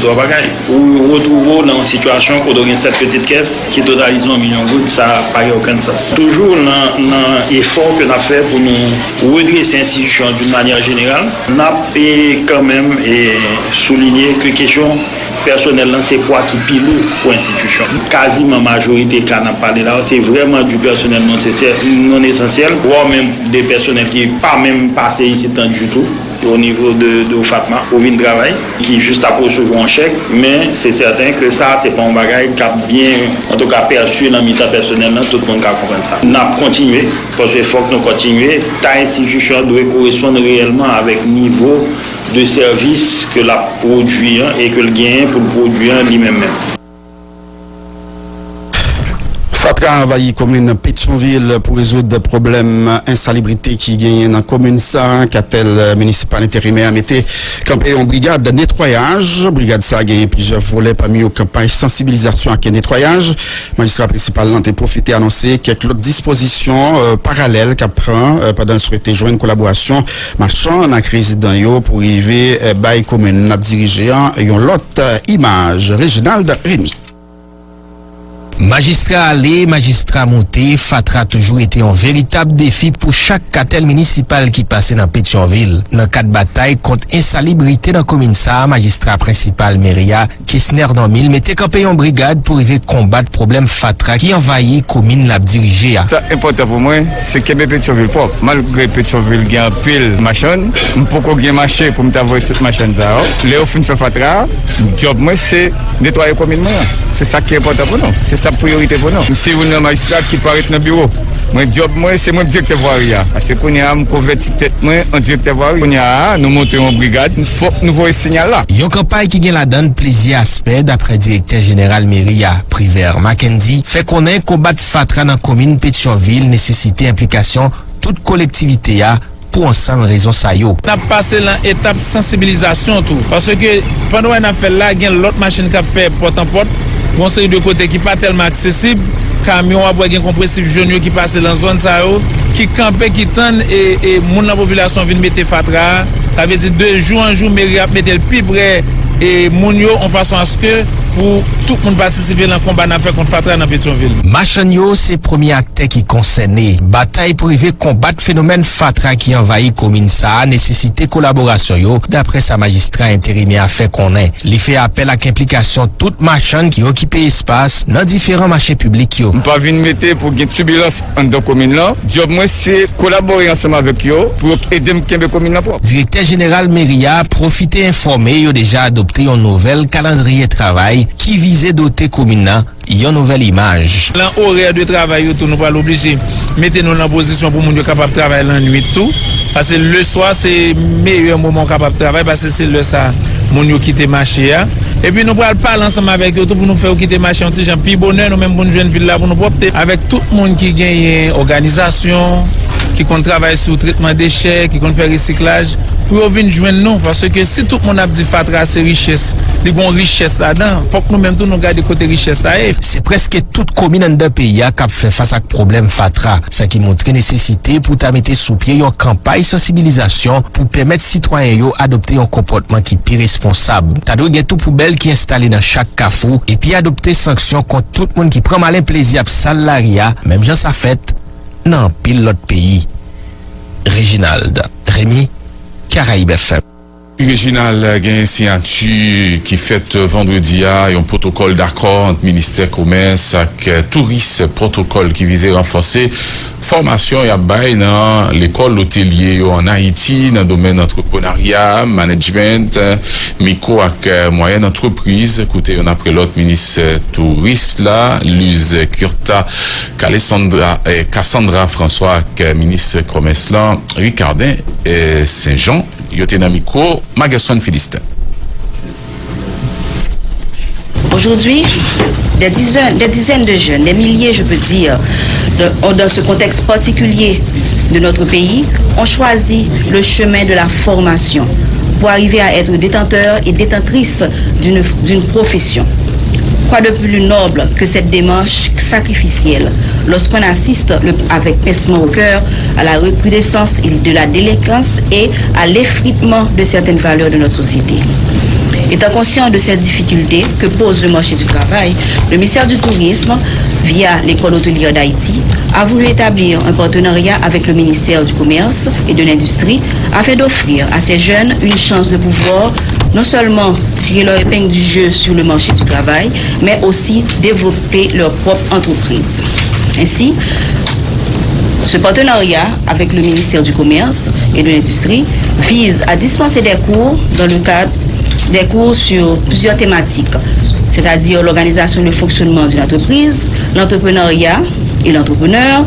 trois bagages. Ou retrouver dans une situation où on a cette petite caisse qui totalise 1 million de gouttes, ça n'a pas aucun sens. Toujours dans l'effort que nous avons fait pour nous redresser l'institution d'une manière générale, nous avons quand même souligné que la question personnelle, c'est quoi qui pile pour l'institution. Quasiment la majorité qu'on a parlé là, c'est vraiment du personnel non essentiel, voire même des personnels qui n'ont pas même passé ici tant du tout au niveau de Fatma, au vin de travail, qui juste après recevoir un chèque, mais c'est certain que ça, c'est pas un bagage qui a bien, en tout cas, perçu dans le milieu personnel, tout le monde a compris ça. Nous avons continué, parce qu'il faut que nous continuions. Ta institution doit correspondre réellement avec le niveau de service que la produit et que le gain pour le produire lui-même. Fatra envahi commune Pétionville pour résoudre des problèmes insalubrité qui gagnent dans la commune ça, qu'a-t-elle municipal intérimaire mettait campé en brigade de nettoyage. Brigade ça a gagné plusieurs volets parmi aux campagnes sensibilisation à nettoyage. Magistrat principal n'a profité annoncer quelques autres dispositions parallèles qu'a prend pendant souhaiter joindre une collaboration marchand dans la crise d'un pour arriver by commune n'a dirigé une l'autre image régionale de Rémi. Magistrat aller, magistrat monter, Fatra toujours été un véritable défi pour chaque cartel municipal qui passait dans Pétionville. Dans quatre batailles contre insalubrité dans la commune ça, magistrat principal Méria, Kessner dans mille, mettait campé en brigade pour arriver combattre problème Fatra qui envahit commune la diriger. Ça important pour moi, c'est que Pétionville propre. Malgré Pétionville gagne pile machine, pourquoi gagne marché pour me t'avoir toute machine ça. Léo fin fait Fatra, job moi c'est nettoyer commune moi. C'est ça qui est important pour nous. C'est sa priorité pour nous. Si vous avez un magistrat qui paraît dans le bureau, mon job, c'est mon directeur voirie. Parce qu'on a converti tête en directeur voirie. Nous montons en brigade, il faut que nous voyons ce signal là. Il y a une campagne qui la donne plusieurs aspects d'après directeur général Méria, Priver Mackenzie, fait qu'on ait combattre Fatra dans la commune Pétionville, nécessité implication toute collectivité pour ensemble raison ça yo. On a passé l'étape sensibilisation tout parce que pendant qu'on a fait là, il y a l'autre machine qui a fait porte en porte. Conseil de côté qui pas tellement accessible, camion à boire compressif jaune qui passe dans la zone ça qui campait qui tend et la population vient mettre Fatra, ça veut dire de jour en jour mairie a mettre le plus près et moun yo en façon à ce que pour tout le monde participer dans le combat n'a fait contre Fatra dans Pétionville. Machan yo c'est premier acteur qui concerné. Bataille privée combattre phénomène Fatra qui envahit commune ça nécessité collaboration yo d'après sa magistrat intérimaire a fait qu'on est. Il fait appel à l'implication toute Machan qui occupe espace dans différents marchés publics yo. On pas venir mettre pour gain turbulence dans commune là. Job moi c'est collaborer ensemble avec yo pour aider me commune là. Directeur général Méria profiter informer yo déjà adopté un nouvel calendrier travail qui visait doter commune une nouvelle image. L'horaire de travail tout nous pas l'obliger. Mettez-nous en position pour nous capable de travailler la nuit tout parce que le soir c'est meilleur moment capable de travailler parce que c'est le ça mon yo quitter marché et puis nous pourrons parler ensemble avec eux tout pour nous faire quitter marché un petit gens puis bonheur nous même bonne jeune ville là pour nous porter avec tout le monde qui gagne organisation qui compte travailler sur le traitement des déchets qui compte faire recyclage pour venir joindre nous parce que si tout le monde a dit Fatra c'est richesse il y a une richesse là-dedans faut que nous même tout nous garder côté richesse là. C'est presque toute commune dans le pays qui a fait face à problème Fatra, ce qui montre nécessité pour mettre sous pied une campagne sensibilisation pour permettre citoyens d'adopter un comportement qui est plus responsable. T'as donc tout poubelle qui est installé dans chaque carrefour et puis adopter sanctions contre tout le monde qui prend malin plaisir à salariat, même gens ça fait dans pile l'autre pays. Réginald, Rémi, Caraïbes FM. Réginal gagne signature qui fait vendredi a un protocole d'accord entre ministère commerce et tourisme protocole qui visait renforcer formation y a bail dans l'école hôtelier en Haïti dans le domaine entrepreneuriat, management, micro et moyenne entreprise. Écoutez, on après l'autre ministre touriste là, Luz Curta, Cassandra François et ministre commerce là, Ricardin et Saint-Jean. Yotenamiko, Magason Philistin. Aujourd'hui, des dizaines de jeunes, des milliers, je peux dire, dans ce contexte particulier de notre pays, ont choisi le chemin de la formation pour arriver à être détenteurs et détentrices d'une profession. Quoi de plus noble que cette démarche sacrificielle lorsqu'on assiste avec pincement au cœur à la recrudescence de la délinquance et à l'effritement de certaines valeurs de notre société. Étant conscient de cette difficulté que pose le marché du travail, le ministère du Tourisme, via l'École hôtelière d'Haïti, a voulu établir un partenariat avec le ministère du Commerce et de l'Industrie afin d'offrir à ces jeunes une chance de pouvoir non seulement tirer leur épingle du jeu sur le marché du travail, mais aussi développer leur propre entreprise. Ainsi, ce partenariat avec le ministère du Commerce et de l'Industrie vise à dispenser des cours dans le cadre des cours sur plusieurs thématiques, c'est-à-dire l'organisation et le fonctionnement d'une entreprise, l'entrepreneuriat et l'entrepreneur,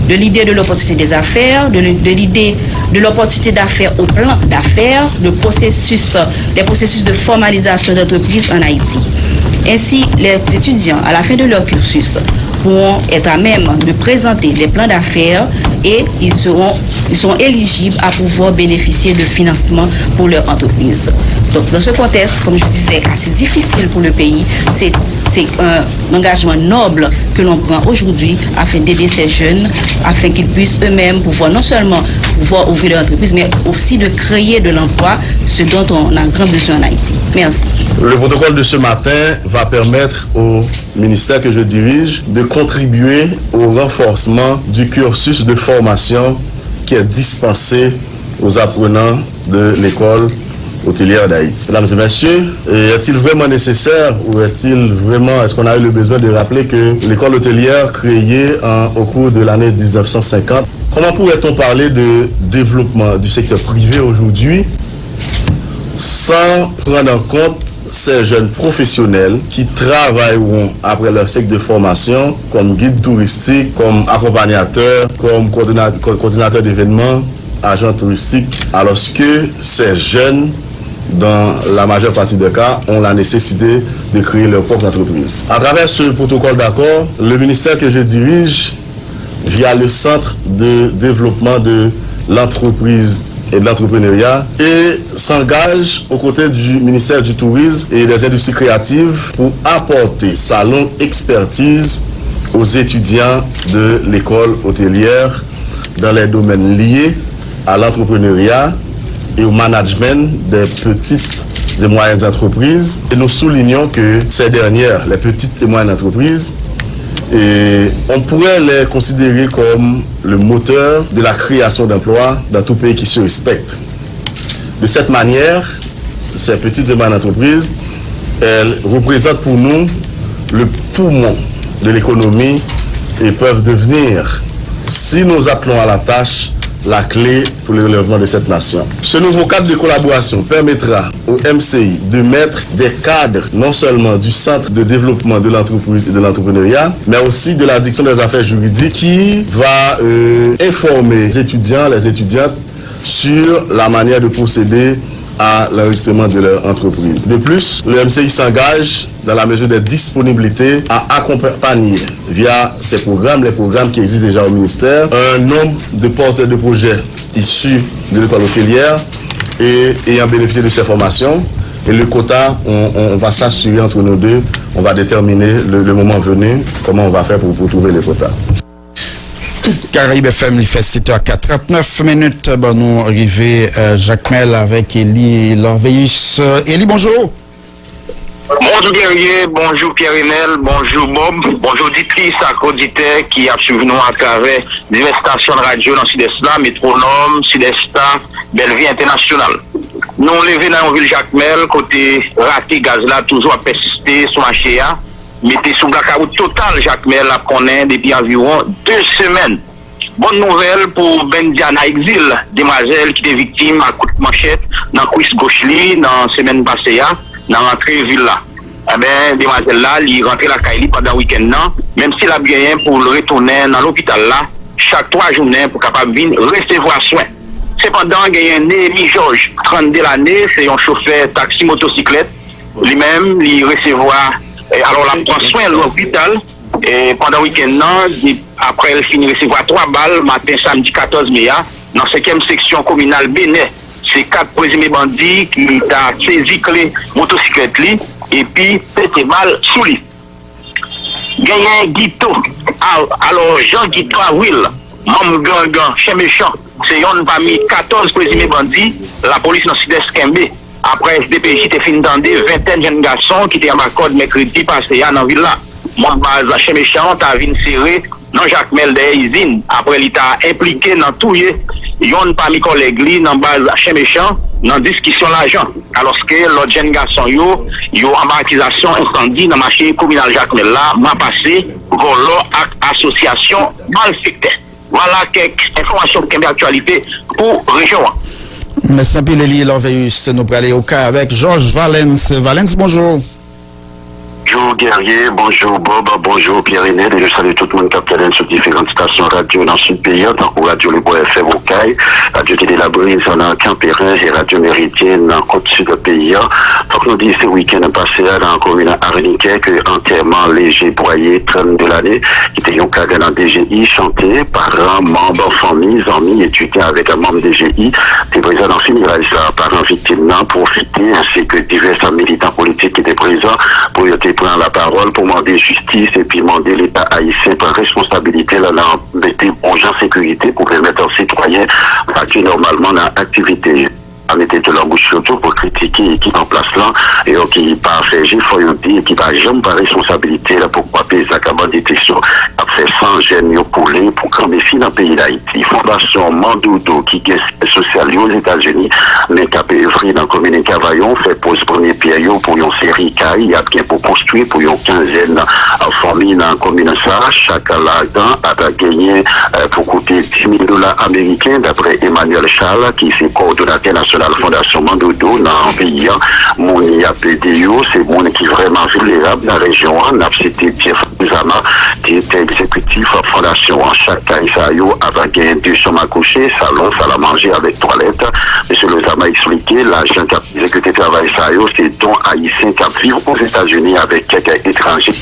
de l'idée de l'opportunité des affaires, de l'idée de l'opportunité d'affaires au plan d'affaires, des processus de formalisation d'entreprise en Haïti. Ainsi, les étudiants, à la fin de leur cursus, pourront être à même de présenter les plans d'affaires et ils seront éligibles à pouvoir bénéficier de financement pour leur entreprise. Donc, dans ce contexte, comme je disais, assez difficile pour le pays, c'est un engagement noble que l'on prend aujourd'hui afin d'aider ces jeunes, afin qu'ils puissent eux-mêmes pouvoir non seulement pouvoir ouvrir leur entreprise, mais aussi de créer de l'emploi, ce dont on a grand besoin en Haïti. Merci. Le protocole de ce matin va permettre au ministère que je dirige de contribuer au renforcement du cursus de formation qui est dispensé aux apprenants de l'école hôtelière d'Haïti. Mesdames et messieurs, est-il vraiment nécessaire ou est-ce qu'on a eu le besoin de rappeler que l'école hôtelière créée au cours de l'année 1950, comment pourrait-on parler de développement du secteur privé aujourd'hui sans prendre en compte ces jeunes professionnels qui travailleront après leur cycle de formation comme guide touristique, comme accompagnateur, comme coordinateur d'événements, agent touristique, alors que ces jeunes, dans la majeure partie des cas, ont la nécessité de créer leur propre entreprise. À travers ce protocole d'accord, le ministère que je dirige, via le Centre de développement de l'entreprise et de l'entrepreneuriat, et s'engage aux côtés du ministère du Tourisme et des Industries créatives pour apporter sa longue expertise aux étudiants de l'école hôtelière dans les domaines liés à l'entrepreneuriat et au management des petites et moyennes entreprises. Et nous soulignons que ces dernières, les petites et moyennes entreprises, on pourrait les considérer comme le moteur de la création d'emplois dans tout pays qui se respecte. De cette manière, ces petites et moyennes entreprises, elles représentent pour nous le poumon de l'économie et peuvent devenir, si nous appelons à la tâche, la clé pour le relèvement de cette nation. Ce nouveau cadre de collaboration permettra au MCI de mettre des cadres non seulement du Centre de développement de l'entreprise et de l'entrepreneuriat, mais aussi de la direction des affaires juridiques qui va informer les étudiantes sur la manière de procéder à l'enregistrement de leur entreprise. De plus, le MCI s'engage dans la mesure des disponibilités à accompagner via les programmes qui existent déjà au ministère, un nombre de porteurs de projets issus de l'école hôtelière et ayant bénéficié de ces formations. Et le quota, on va s'assurer entre nous deux, on va déterminer le moment venu comment on va faire pour trouver les quotas. Caraïbe FM, il fait 7h49 minutes. Bon, nous arrivons Jacques Mel avec Élie Lorveus. Élie, bonjour. Bonjour Guerrier, bonjour Pierre-Emel, bonjour Bob, bonjour auditrices et auditeurs qui a suivi nous à travers diverses stations de radio dans le sud-est là, Métronome, Sud-Est, Belleville International. Nous levons dans la ville Jacques Mel, côté raté gaz là, toujours à persister sur marché. Mettez sous blackout total Jacques Mel à connaître depuis environ 2 semaines. Bonne nouvelle pour Ben Diana Exil, demoiselle qui était victime à coup de manchette dans la cuisse gauche dans la semaine passée, dans l'entrée ville là. Eh bien, demoiselle là, elle est rentrée la Kaili pendant le week-end, même s'il a bien pour le retourner dans l'hôpital là, chaque 3 journées pour capable venir recevoir soin. Cependant, il y a un Némi Georges, 32 l'année, c'est un chauffeur taxi motocyclette. Lui-même, il recevoir, alors il prend soin à l'hôpital, et pendant le week-end, après il finit recevoir 3 balles, matin, samedi 14 mai, dans la 5e section communale Bénet. C'est 4 présumés bandits qui ont saisi clé motocyclette et puis pété balle sous lui. Gagné Guito. Alors Jean Guito à Will, membre gang, chien méchant, c'est un parmi 14 présumés bandits, la police dans le sud-est Kembe après SDPJ te fin d'ande, 20 jeunes garçons qui étaient à ma code mercredi passé dans la ville là. Mon base à Méchant, t'as vu serré, non Jacques Mel de Isine. Après, il t'a impliqué dans tout, yon parmi collègues, dans base à Méchant, dans discussion l'argent. Alors que l'autre jeune garçon, yo en accusation incendie dans le marché communal Jacques Mel là, m'a passé, volo à association malfectée. Voilà quelques informations qui sont d'actualité pour région. Merci bien, Lélie Lorveus. Nous allons aller au cas avec Georges Valens. Valens, bonjour. Bonjour Guerrier, bonjour Bob, bonjour Pierre-Renel, et je salue tout le monde qui a sur différentes stations radio dans ce pays, tant que Radio Le Bois FM au Caille, Radio Télé La Brise dans Campérin et Radio Méridienne dans Côte-Sud du pays. Faut que nous disons ce week-end passé dans la commune Arniquet que enterrement léger broyé 30 de l'année, qui était un cas dans DGI, chanté par un membre, famille, amis, étudiants avec un membre DGI, des présents dans funérailles, par un victime profiter, ainsi que divers militants politiques qui étaient présents pour prendre la parole pour demander justice et puis demander l'État haïtien par responsabilité là mettre bon en sécurité pour permettre aux citoyens d'accueillir normalement dans l'activité. On était de leur bouche surtout pour critiquer l'équipe en place là et qui pas fait il faut dire qui pas jamais par responsabilité là pour payer sa cabane de détection a fait 100 jeunes coulé pour camper dans le pays d'Haïti. Fondation Mandoudo qui est sociale aux États-Unis mais qui a œuvré dans la commune Cavaillon fait pose premier pierre pour une série caille a bien pour construire pour une quinzaine de familles dans la commune ça chaque là-dedans a gagné pour coûter $10,000 américains d'après Emmanuel Charles qui est coordonnateur national la Fondation Mandoudo dans le pays. Mon IAPDO, c'est mon qui est vraiment vulnérable dans la région. On a cité Jeff Zama, qui était exécutif de la Fondation. Chaque année, ça y a deux chambres à coucher, salon, salle à manger avec toilette. Monsieur Lozama a expliqué, l'agent qui a exécuté le travail, c'est don haïtien qui vit aux États-Unis avec quelques étrangers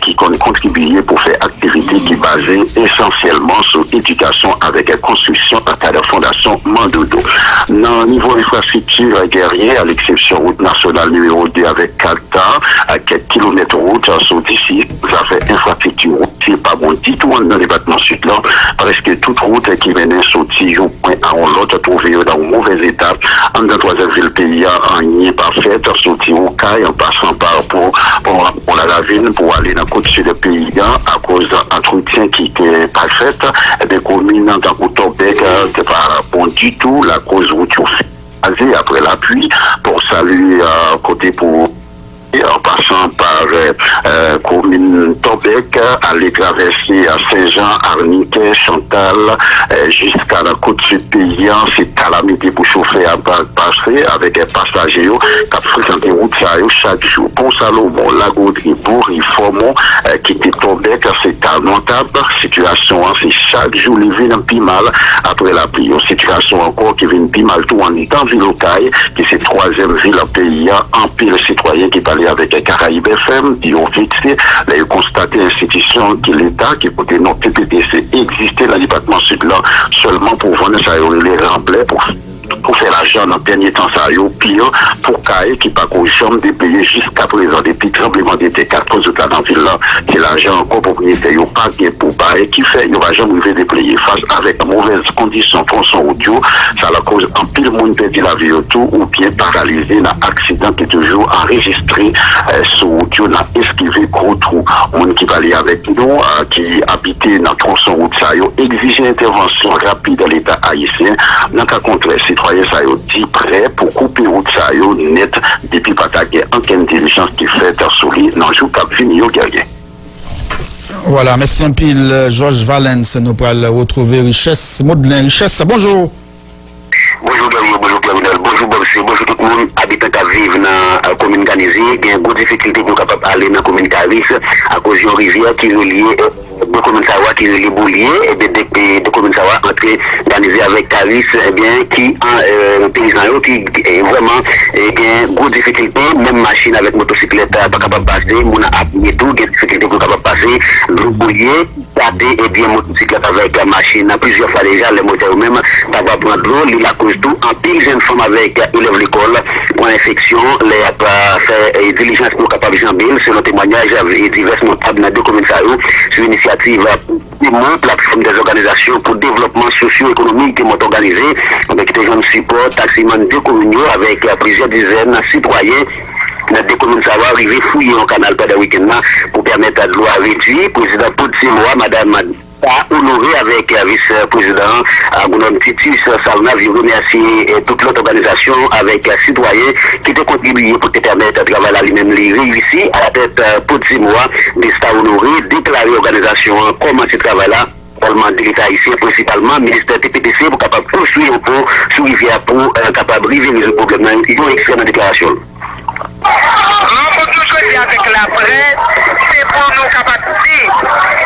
qui contribuent pour faire activités qui basées essentiellement sur l'éducation avec la construction à la Fondation Mandoudo. Dans le niveau infrastructure guerrier, à l'exception route nationale numéro 2 avec Calta, à quelques kilomètres de route, sur d'ici, ça fait infrastructure c'est pas bon du tout dans le département sud là, parce que toute route qui venait sortir au point à l'autre, trouvé dans une mauvaise étape, en dans troisième ville pays, en n'y est pas fait, sortir au Caille, en passant par pour la ravine, pour aller dans le côté sud du pays, à cause d'un entretien qui était pas fait, des communes dans le Tobec, c'est pas bon du tout, la cause route après la pluie, pour saluer côté pour en passant par commune Tobec, aller traverser à Saint-Jean, Arniquet, Chantal, jusqu'à la côte sud paysan, c'est calamité pour chauffer à passer avec un passager qui a fréquenté route chaque jour. Pour Salomon, la Gaudry, Bourg, Formon, qui était Tobec, c'est lamentable. Situation, c'est chaque jour, les villes plus mal après la pluie. Une situation encore qui vient plus mal tout en étant ville locale, qui c'est troisième ville en pays, en pile citoyen qui parlait avec Caraïbes FM, ils ont fixé, ils ont constaté l'institution qui l'État, qui côté non TPTC existait dans le département sud-là, seulement pour vendre ça, les remblais pour faire l'argent dans le dernier temps, ça a eu pire pour CAE qui pas qu'on chambre de payer jusqu'à présent depuis tremblement d'été 4 autres dans la ville là, c'est l'argent encore propriétaire, il n'y a pas de pour payer qui fait, il n'y aura jamais de déployer face avec de mauvaises conditions tronçon audio, ça la cause en pile monde perdu la vie autour ou bien paralysé dans l'accident qui est toujours enregistré sur audio, dans esquivé gros trou. Monde qui va aller avec nous, qui habitait dans tronçon route, ça a exigé intervention rapide de l'État haïtien, dans le cas contraire, citoyens ça y dit prêt pour couper route ça y net depuis pas ta guerre aucune diligence qui fait sur lui dans jour cap fini au guerrier. Voilà, merci un pile Georges Valens, nous pourrons retrouver Richesse Maudelin. Richesse, bonjour. Bonjour Guerrier, bonjour Pierre-Renel, bonjour Bobsé, bonjour tout le monde habitant qui vivent dans la commune Ganizé, il y a une grosse difficulté pour capable aller dans la commune Caris à cause d'une rivière qui relie de commune Sawa qui relie Boulier et de commune Sawa entre Ganizé avec Caris, eh bien qui en paysan qui est vraiment une grosse difficulté, même machine avec motocyclette pas capable de passer, mon a tout des difficultés pour capable de passer, le Boulier garder et bien motocyclette avec la machine plusieurs fois déjà les moteurs même pas prendre l'eau, il a cause tout en pile jeune femme avec élève l'école pour infection les a fait diligence pour capable jamber selon témoignage et divers notables dans deux communes sur initiative initiative pour plateforme des organisations pour développement socio-économique qui m'ont organisé, avec des gens de support, taximan de communes avec plusieurs dizaines de citoyens. Des communes ça va arriver fouiller au canal pendant le week-end pour permettre à de loi réduire. Président Poutimoa, Madame honoré avec vice-président Agounom Titus Salna, je remercie toute l'autre organisation avec citoyens qui ont contribué pour te permettre de travailler à lui-même réussi à la tête Poutimoa, Desta honoré, déclaré l'organisation comment ce travail-là. De l'État ici, principalement, ministère TPTC pour capable poursuivre le pont sous rivière pour capable de résoudre le problème. Ils ont écrit dans la déclaration. Avec la presse, c'est pour nous capables de dire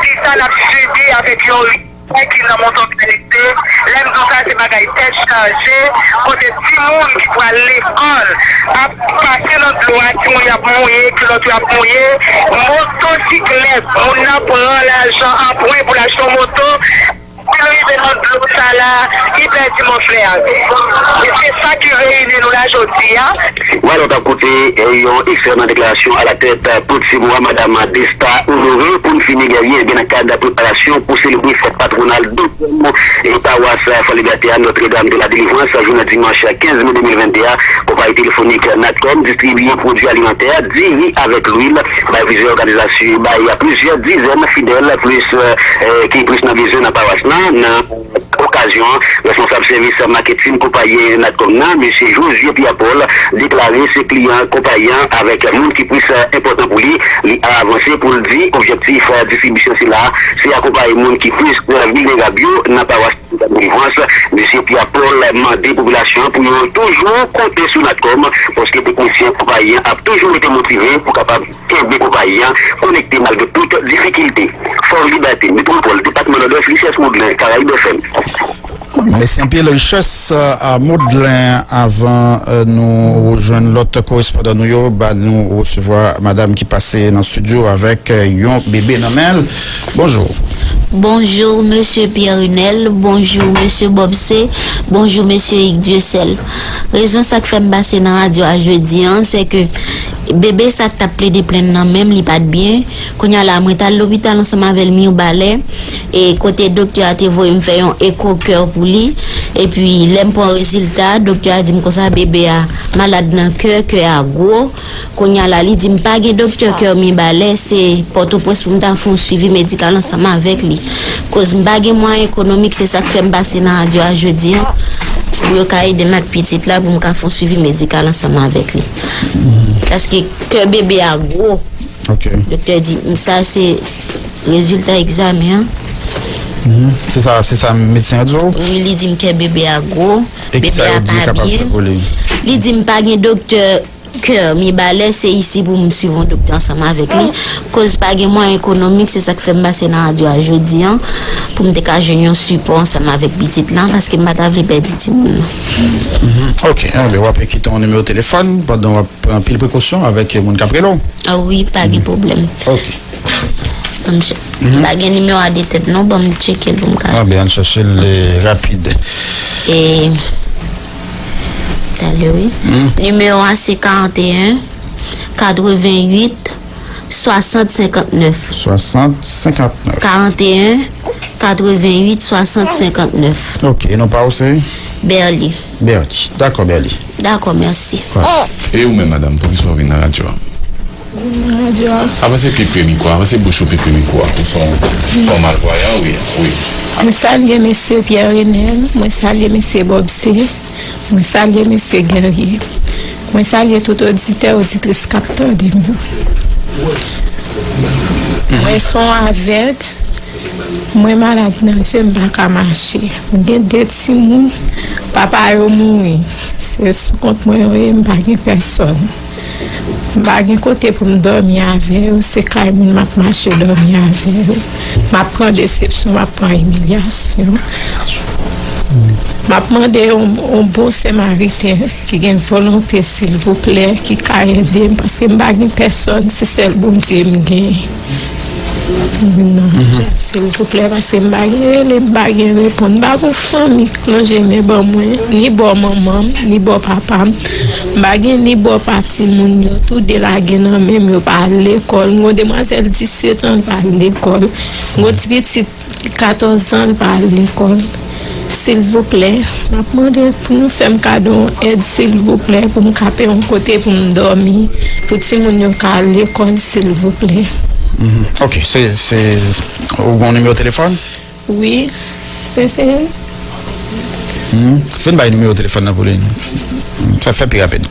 qui ça l'a subi avec qui n'a mon qualité, l'aime tout ça c'est bagaille tête chargée, côté petit monde qui doit à l'école, à passer notre loi, qui on y a mouillé, que l'autre a mouillé, motocyclette, on apprend l'argent à pour l'acheter moto. C'est ça qui réunit nous là aujourd'hui. Voilà, d'un côté, il y a une excellente déclaration à la tête pour Simoa, Madame Desta honorée pour une finir guerrier bien en cas de préparation pour célébrer fête patronale et paroisse Foligaté à Notre-Dame de la Délivrance, journée dimanche 15 mai 2021, compagnie téléphonique Natcom, distribuer produits alimentaires, 10 riz avec l'huile, par plusieurs organisations, il y a plusieurs dizaines fidèles, plus qui plus dans la vision de la paroisse. Occasion, responsable service marketing compagnie Natcom, M. Josué Pierre-Paul, déclaré ses clients compagnons avec un monde qui puisse important pour lui, il a avancé pour le dire, objectif de distribution c'est là, c'est accompagner le monde qui puisse vivre bio, n'a pas de délivrance. M. Pierre-Paul a demandé à la population pour toujours compter sur Natcom, parce que les techniciens compagnons ont toujours été motivés pour capable de compagnons connectés malgré toute difficulté. Fort Liberté, métropole, département de l'Ouest, Richesse Moudlin, Caraïbes FM. Merci un peu le chasse à Moudlin avant nous rejoindre l'autre correspondant nous recevoir madame qui passait dans le studio avec yon bébé Namel. Bonjour. Bonjour monsieur Pierre Runel, bonjour monsieur Bobsé, bonjour monsieur Yves Dieucel. Raison ça que fait me passer dans la radio à jeudi, c'est que bébé ça t'a plaidé plein nan même li pas bien qu'on y a la à l'hôpital ensemble avec mi au balai et côté docteur a te voye me faire un écho cœur pour lui et puis l'aime pour résultat docteur a dit me comme ça bébé a malade dans cœur a gros qu'on y a la li dit me pas gen docteur cœur mi balai c'est Port-au-Prince pour me faire un suivi médical ensemble avec lui cause me pas gen moyen économique c'est ça que fait me passer dans radio à jeudi pour yo ka aider ma petite là pour me faire un suivi médical ensemble avec lui. Parce que bébé a gros. OK. Le docteur dit ça c'est résultat examen. C'est ça médecin a dit. Oui, il dit que bébé a gros, et bébé a pas bien. Il dit pas gen docteur cœur mi balai c'est ici pour me suivre un docteur ensemble avec lui cause pas gen moyen économique c'est ça que fait me passer dans radio à jeudi pour me décaler un support ensemble avec petite là parce que m'a t'avait perdu petit. OK, on va quitter ton numéro de téléphone pendant on va prendre pile précaution avec mon Caprelo. Ah oui, pas de problème. OK. Pas de numéro à des têtes non, bon me checker pour me. Ah bien chercher les rapides. Et oui. Numéro c'est 41 88 60 59. 60 59. 41 88 60 59. OK, non pas aussi. Berli. D'accord, Berli. D'accord, merci. Et où même madame pour qu'il soit venu à la radio. Avancez pipi micro, avancez bouche pipi micro pour son format voyant oui. Je salue monsieur Pierre Renel, je salue monsieur Bobsé, je salue monsieur Guerrier. Je salue tout auditeur, auditrice capteur de mieux. Je suis avec, moi malade, je ne suis pas marcher. Je suis des petits mous, papa est mort. C'est ce compte moi, je ne suis pas personne. Je n'ai pas côté pour me dormir avec eux, c'est quand même je marche dormir avec eux. Je prends déception, je prends humiliation. Je demande un bon samaritain qui a une volonté, s'il vous plaît, qui a aidé parce que je n'ai pas personne, c'est celle bon Dieu me gagne. S'il vous plaît, parce que les baguettes répondent pas aux familles. Non, j'aime pas moi, ni bon maman, ni bon papa. Baguette ni bon parti, mon yo, tout de la gueule, même yo pas à l'école. Mon demoiselle 17 ans pas à l'école. Mon petit 14 ans pas à l'école. S'il vous plaît, je demande pour nous faire un cadeau, aide s'il vous plaît, pour me caper un côté pour me dormir, pour que mon yo à l'école, s'il vous plaît. Ok, c'est au bon numéro de téléphone? Oui, c'est Venez le numéro de téléphone pour lui. Ça fait plus rapide.